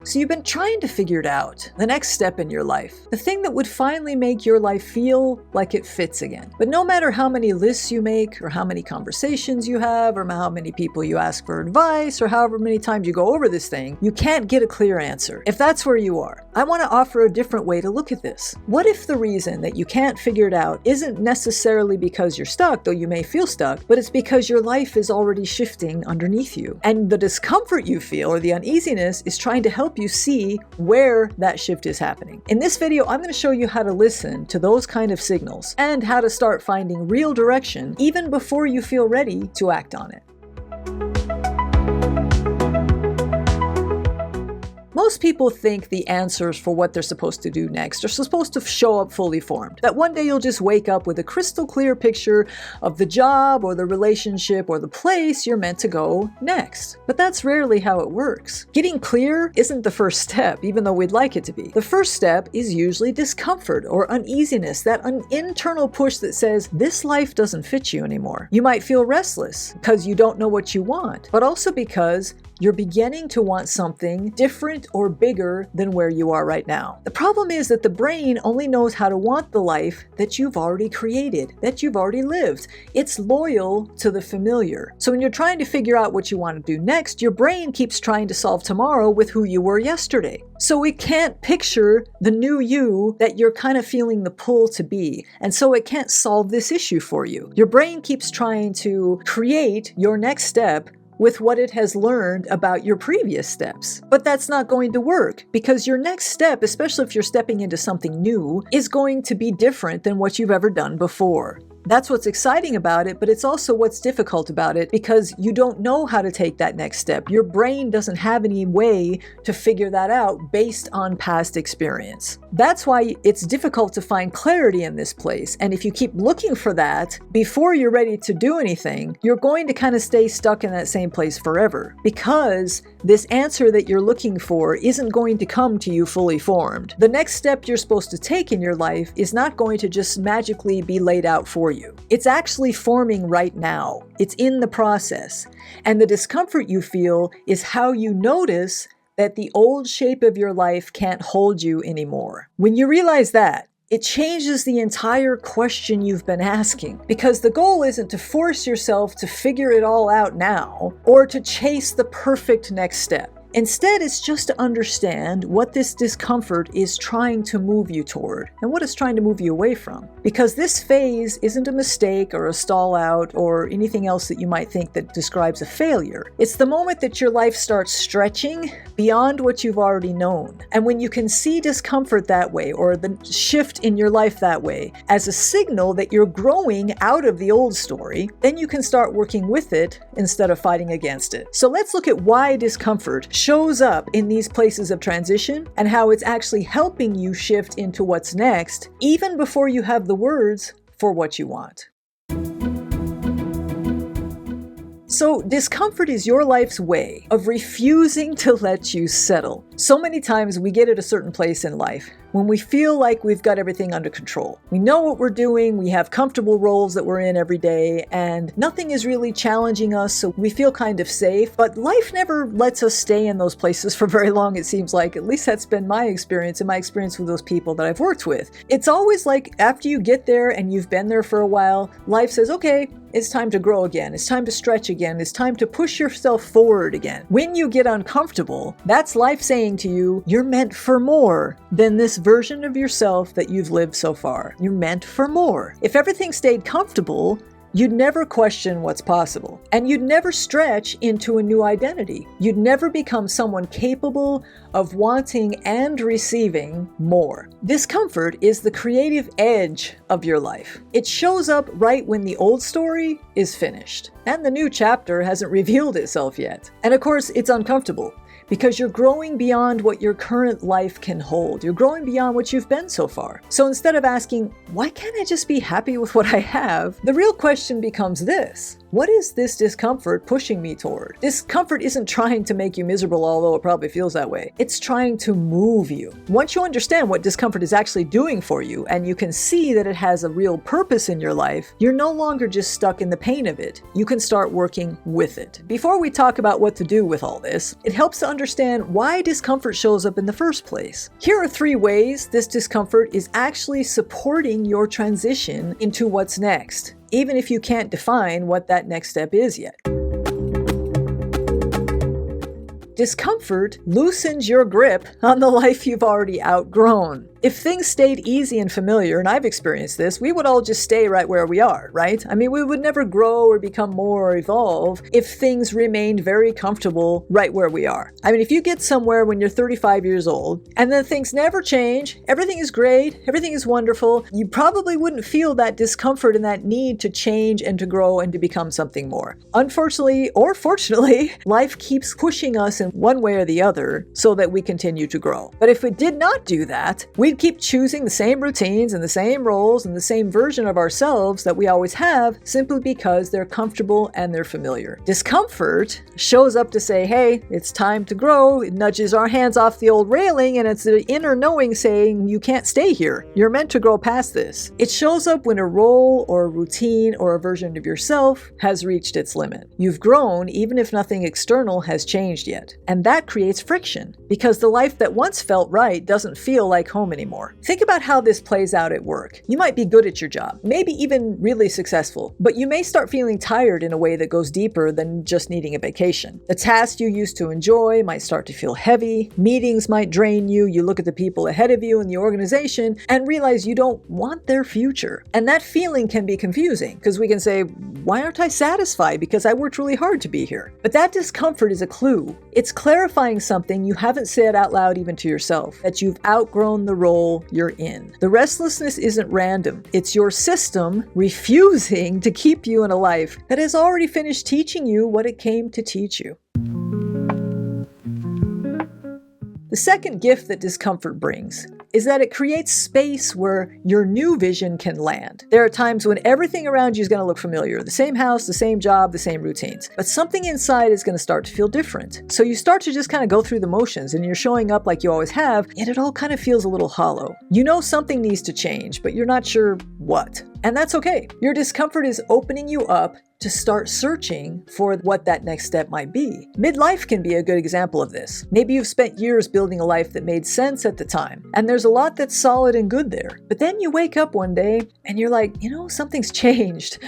So you've been trying to figure it out, the next step in your life, the thing that would finally make your life feel like it fits again. But no matter how many lists you make, or how many conversations you have, or how many people you ask for advice, or however many times you go over this thing, you can't get a clear answer. If that's where you are, I want to offer a different way to look at this. What if the reason that you can't figure it out isn't necessarily because you're stuck, though you may feel stuck, but it's because your life is already shifting underneath you. And the discomfort you feel, or the uneasiness, is trying to help you see where that shift is happening. In this video, I'm going to show you how to listen to those kind of signals and how to start finding real direction even before you feel ready to act on it. Most people think the answers for what they're supposed to do next are supposed to show up fully formed. That one day you'll just wake up with a crystal clear picture of the job or the relationship or the place you're meant to go next. But that's rarely how it works. Getting clear isn't the first step, even though we'd like it to be. The first step is usually discomfort or uneasiness, that an internal push that says, this life doesn't fit you anymore. You might feel restless because you don't know what you want, but also because you're beginning to want something different or bigger than where you are right now. The problem is that the brain only knows how to want the life that you've already created, that you've already lived. It's loyal to the familiar. So when you're trying to figure out what you want to do next, your brain keeps trying to solve tomorrow with who you were yesterday. So it can't picture the new you that you're kind of feeling the pull to be. And so it can't solve this issue for you. Your brain keeps trying to create your next step with what it has learned about your previous steps. But that's not going to work because your next step, especially if you're stepping into something new, is going to be different than what you've ever done before. That's what's exciting about it, but it's also what's difficult about it because you don't know how to take that next step. Your brain doesn't have any way to figure that out based on past experience. That's why it's difficult to find clarity in this place. And if you keep looking for that before you're ready to do anything, you're going to kind of stay stuck in that same place forever because this answer that you're looking for isn't going to come to you fully formed. The next step you're supposed to take in your life is not going to just magically be laid out for you. It's actually forming right now. It's in the process. And the discomfort you feel is how you notice that the old shape of your life can't hold you anymore. When you realize that, it changes the entire question you've been asking, because the goal isn't to force yourself to figure it all out now or to chase the perfect next step. Instead, it's just to understand what this discomfort is trying to move you toward and what it's trying to move you away from. Because this phase isn't a mistake or a stall out or anything else that you might think that describes a failure. It's the moment that your life starts stretching beyond what you've already known. And when you can see discomfort that way or the shift in your life that way as a signal that you're growing out of the old story, then you can start working with it instead of fighting against it. So let's look at why discomfort shows up in these places of transition and how it's actually helping you shift into what's next, even before you have the words for what you want. So discomfort is your life's way of refusing to let you settle. So many times we get at a certain place in life when we feel like we've got everything under control. We know what we're doing, we have comfortable roles that we're in every day, and nothing is really challenging us, so we feel kind of safe. But life never lets us stay in those places for very long, it seems like. At least that's been my experience and my experience with those people that I've worked with. It's always like after you get there and you've been there for a while, life says, okay, it's time to grow again. It's time to stretch again. It's time to push yourself forward again. When you get uncomfortable, that's life saying to you, you're meant for more than this version of yourself that you've lived so far. You're meant for more. If everything stayed comfortable, you'd never question what's possible, and you'd never stretch into a new identity. You'd never become someone capable of wanting and receiving more. Discomfort is the creative edge of your life. It shows up right when the old story is finished, and the new chapter hasn't revealed itself yet. And of course, it's uncomfortable, because you're growing beyond what your current life can hold. You're growing beyond what you've been so far. So instead of asking, why can't I just be happy with what I have? The real question becomes this: What is this discomfort pushing me toward? Discomfort isn't trying to make you miserable, although it probably feels that way. It's trying to move you. Once you understand what discomfort is actually doing for you, and you can see that it has a real purpose in your life, you're no longer just stuck in the pain of it. You can start working with it. Before we talk about what to do with all this, it helps to understand why discomfort shows up in the first place. Here are 3 ways this discomfort is actually supporting your transition into what's next, even if you can't define what that next step is yet. Discomfort loosens your grip on the life you've already outgrown. If things stayed easy and familiar, and I've experienced this, we would all just stay right where we are, right? I mean, we would never grow or become more or evolve if things remained very comfortable right where we are. I mean, if you get somewhere when you're 35 years old, and then things never change, everything is great, everything is wonderful, you probably wouldn't feel that discomfort and that need to change and to grow and to become something more. Unfortunately, or fortunately, life keeps pushing us in one way or the other so that we continue to grow. But if it did not do that, we'd keep choosing the same routines and the same roles and the same version of ourselves that we always have simply because they're comfortable and they're familiar. Discomfort shows up to say, hey, it's time to grow. It nudges our hands off the old railing, and it's the inner knowing saying, you can't stay here. You're meant to grow past this. It shows up when a role or a routine or a version of yourself has reached its limit. You've grown even if nothing external has changed yet. And that creates friction because the life that once felt right doesn't feel like home anymore. Think about how this plays out at work. You might be good at your job, maybe even really successful, but you may start feeling tired in a way that goes deeper than just needing a vacation. The tasks you used to enjoy might start to feel heavy. Meetings might drain you. You look at the people ahead of you in the organization and realize you don't want their future. And that feeling can be confusing because we can say, why aren't I satisfied? Because I worked really hard to be here. But that discomfort is a clue. It's clarifying something you haven't said out loud even to yourself, that you've outgrown the role you're in. The restlessness isn't random. It's your system refusing to keep you in a life that has already finished teaching you what it came to teach you. The second gift that discomfort brings is that it creates space where your new vision can land. There are times when everything around you is going to look familiar. The same house, the same job, the same routines. But something inside is going to start to feel different. So you start to just kind of go through the motions and you're showing up like you always have, yet it all kind of feels a little hollow. You know something needs to change, but you're not sure what. And that's okay. Your discomfort is opening you up to start searching for what that next step might be. Midlife can be a good example of this. Maybe you've spent years building a life that made sense at the time, and there's a lot that's solid and good there. But then you wake up one day and you're like, something's changed.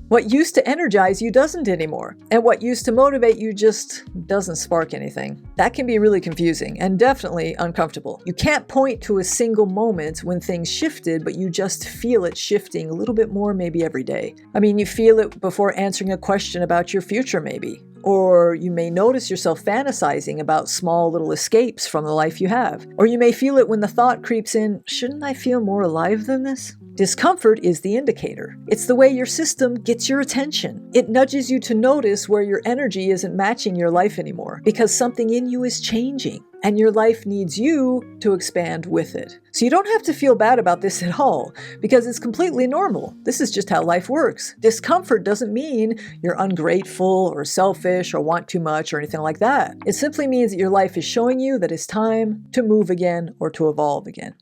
What used to energize you doesn't anymore, and what used to motivate you just doesn't spark anything. That can be really confusing and definitely uncomfortable. You can't point to a single moment when things shifted, but you just feel it shifting a little bit more maybe every day. I mean, you feel it before answering a question about your future maybe. Or you may notice yourself fantasizing about small little escapes from the life you have. Or you may feel it when the thought creeps in, shouldn't I feel more alive than this? Discomfort is the indicator. It's the way your system gets your attention. It nudges you to notice where your energy isn't matching your life anymore because something in you is changing and your life needs you to expand with it. So you don't have to feel bad about this at all because it's completely normal. This is just how life works. Discomfort doesn't mean you're ungrateful or selfish or want too much or anything like that. It simply means that your life is showing you that it's time to move again or to evolve again.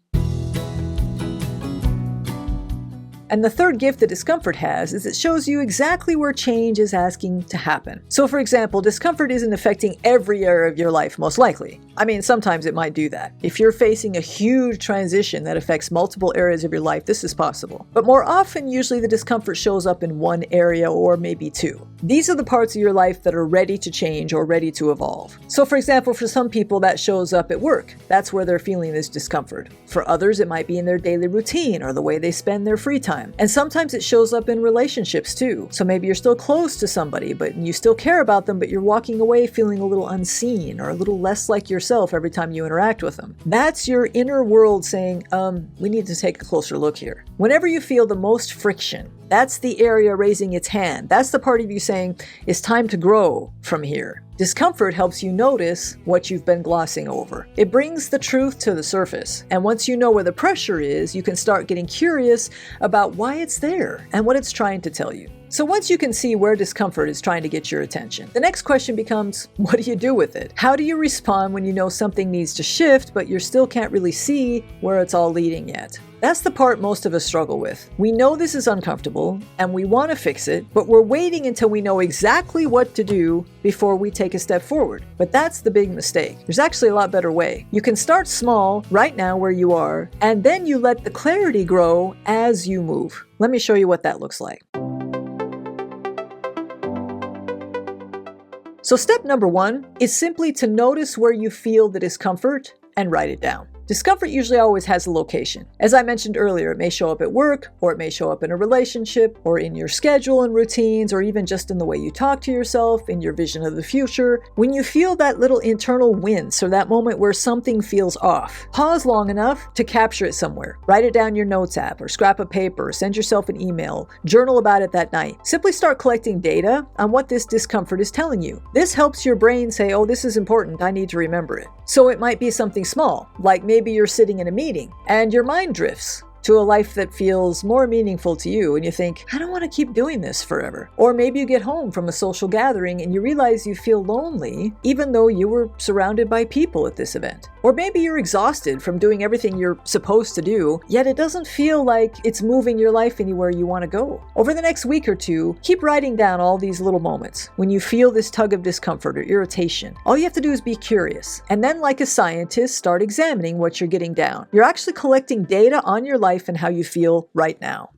And the third gift that discomfort has is it shows you exactly where change is asking to happen. So for example, discomfort isn't affecting every area of your life, most likely. I mean, sometimes it might do that. If you're facing a huge transition that affects multiple areas of your life, this is possible. But more often, usually the discomfort shows up in one area or maybe two. These are the parts of your life that are ready to change or ready to evolve. So for example, for some people that shows up at work. That's where they're feeling this discomfort. For others, it might be in their daily routine or the way they spend their free time. And sometimes it shows up in relationships too. So maybe you're still close to somebody, but you still care about them, but you're walking away feeling a little unseen or a little less like yourself every time you interact with them. That's your inner world saying, we need to take a closer look here. Whenever you feel the most friction, that's the area raising its hand. That's the part of you saying, it's time to grow from here. Discomfort helps you notice what you've been glossing over. It brings the truth to the surface. And once you know where the pressure is, you can start getting curious about why it's there and what it's trying to tell you. So once you can see where discomfort is trying to get your attention, the next question becomes, what do you do with it? How do you respond when you know something needs to shift, but you still can't really see where it's all leading yet? That's the part most of us struggle with. We know this is uncomfortable and we want to fix it, but we're waiting until we know exactly what to do before we take a step forward. But that's the big mistake. There's actually a lot better way. You can start small right now where you are, and then you let the clarity grow as you move. Let me show you what that looks like. So step number 1 is simply to notice where you feel the discomfort and write it down. Discomfort usually always has a location. As I mentioned earlier, it may show up at work, or it may show up in a relationship, or in your schedule and routines, or even just in the way you talk to yourself, in your vision of the future. When you feel that little internal wince, or that moment where something feels off, pause long enough to capture it somewhere. Write it down in your notes app, or scrap of paper, send yourself an email, journal about it that night. Simply start collecting data on what this discomfort is telling you. This helps your brain say, oh, this is important, I need to remember it. So it might be something small, like maybe you're sitting in a meeting and your mind drifts to a life that feels more meaningful to you, and you think, I don't want to keep doing this forever. Or maybe you get home from a social gathering and you realize you feel lonely even though you were surrounded by people at this event. Or maybe you're exhausted from doing everything you're supposed to do, yet it doesn't feel like it's moving your life anywhere you want to go. Over the next week or two, keep writing down all these little moments when you feel this tug of discomfort or irritation. All you have to do is be curious, and then, like a scientist, start examining what you're getting down. You're actually collecting data on your life and how you feel right now.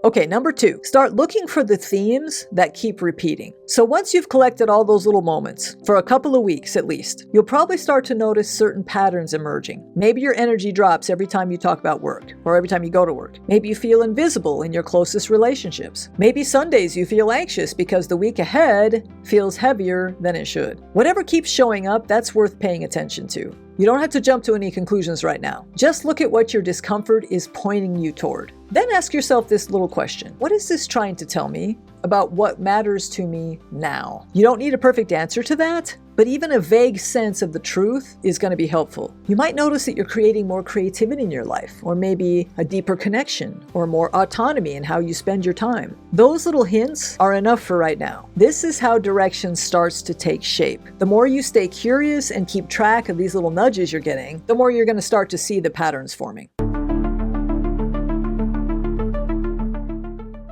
Okay, number 2, start looking for the themes that keep repeating. So once you've collected all those little moments, for a couple of weeks at least, you'll probably start to notice certain patterns emerging. Maybe your energy drops every time you talk about work, or every time you go to work. Maybe you feel invisible in your closest relationships. Maybe Sundays you feel anxious because the week ahead feels heavier than it should. Whatever keeps showing up, that's worth paying attention to. You don't have to jump to any conclusions right now. Just look at what your discomfort is pointing you toward. Then ask yourself this little question. What is this trying to tell me about what matters to me now? You don't need a perfect answer to that, but even a vague sense of the truth is going to be helpful. You might notice that you're creating more creativity in your life, or maybe a deeper connection, or more autonomy in how you spend your time. Those little hints are enough for right now. This is how direction starts to take shape. The more you stay curious and keep track of these little nudges you're getting, the more you're going to start to see the patterns forming.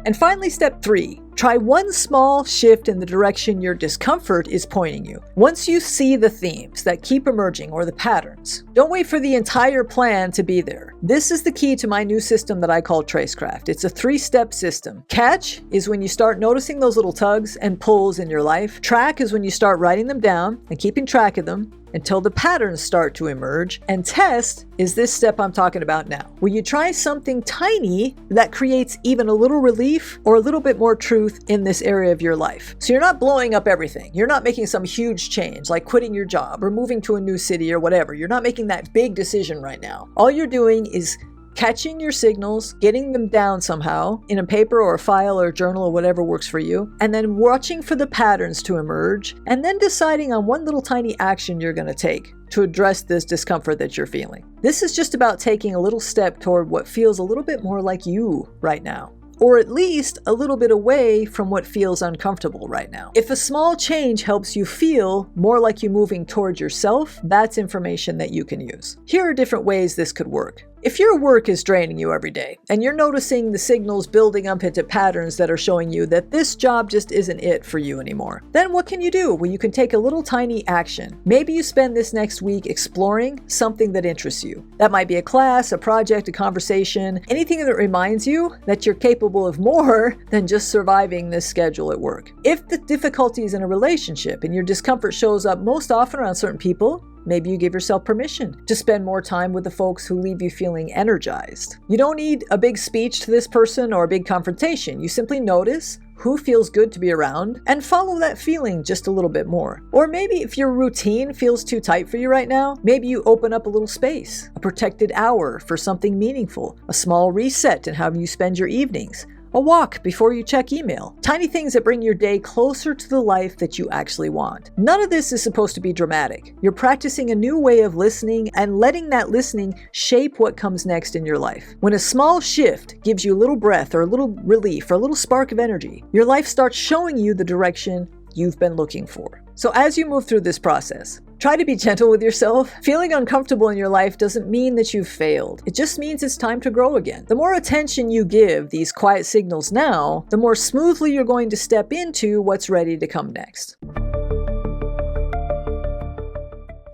And finally, step 3, try one small shift in the direction your discomfort is pointing you. Once you see the themes that keep emerging or the patterns, don't wait for the entire plan to be there. This is the key to my new system that I call Tracecraft. It's a 3-step system. Catch is when you start noticing those little tugs and pulls in your life. Track is when you start writing them down and keeping track of them until the patterns start to emerge. And test is this step I'm talking about now, where you try something tiny that creates even a little relief or a little bit more truth in this area of your life. So you're not blowing up everything. You're not making some huge change like quitting your job or moving to a new city or whatever. You're not making that big decision right now. All you're doing is catching your signals, getting them down somehow in a paper or a file or a journal or whatever works for you, and then watching for the patterns to emerge, and then deciding on one little tiny action you're going to take to address this discomfort that you're feeling. This is just about taking a little step toward what feels a little bit more like you right now, or at least a little bit away from what feels uncomfortable right now. If a small change helps you feel more like you're moving towards yourself, that's information that you can use. Here are different ways this could work. If your work is draining you every day, and you're noticing the signals building up into patterns that are showing you that this job just isn't it for you anymore, then what can you do? Well, you can take a little tiny action. Maybe you spend this next week exploring something that interests you. That might be a class, a project, a conversation, anything that reminds you that you're capable of more than just surviving this schedule at work. If the difficulty is in a relationship and your discomfort shows up most often around certain people, maybe you give yourself permission to spend more time with the folks who leave you feeling energized. You don't need a big speech to this person or a big confrontation. You simply notice who feels good to be around and follow that feeling just a little bit more. Or maybe if your routine feels too tight for you right now, maybe you open up a little space, a protected hour for something meaningful, a small reset in how you spend your evenings, a walk before you check email. Tiny things that bring your day closer to the life that you actually want. None of this is supposed to be dramatic. You're practicing a new way of listening and letting that listening shape what comes next in your life. When a small shift gives you a little breath or a little relief or a little spark of energy, your life starts showing you the direction you've been looking for. So as you move through this process, try to be gentle with yourself. Feeling uncomfortable in your life doesn't mean that you've failed. It just means it's time to grow again. The more attention you give these quiet signals now, the more smoothly you're going to step into what's ready to come next.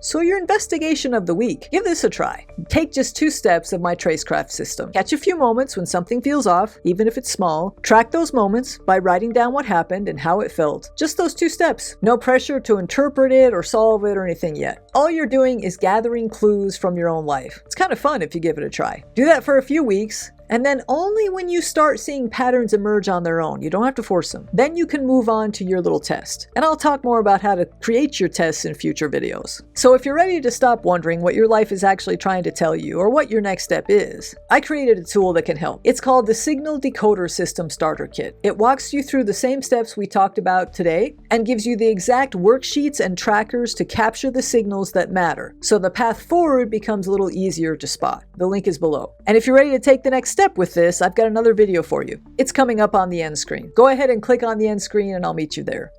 So your investigation of the week, give this a try. Take just 2 steps of my Tracecraft system. Catch a few moments when something feels off, even if it's small. Track those moments by writing down what happened and how it felt. Just those 2 steps. No pressure to interpret it or solve it or anything yet. All you're doing is gathering clues from your own life. It's kind of fun if you give it a try. Do that for a few weeks. And then only when you start seeing patterns emerge on their own, you don't have to force them, then you can move on to your little test. And I'll talk more about how to create your tests in future videos. So if you're ready to stop wondering what your life is actually trying to tell you or what your next step is, I created a tool that can help. It's called the Signal Decoder System Starter Kit. It walks you through the same steps we talked about today and gives you the exact worksheets and trackers to capture the signals that matter. So the path forward becomes a little easier to spot. The link is below. And if you're ready to take the next step with this, I've got another video for you. It's coming up on the end screen. Go ahead and click on the end screen and I'll meet you there.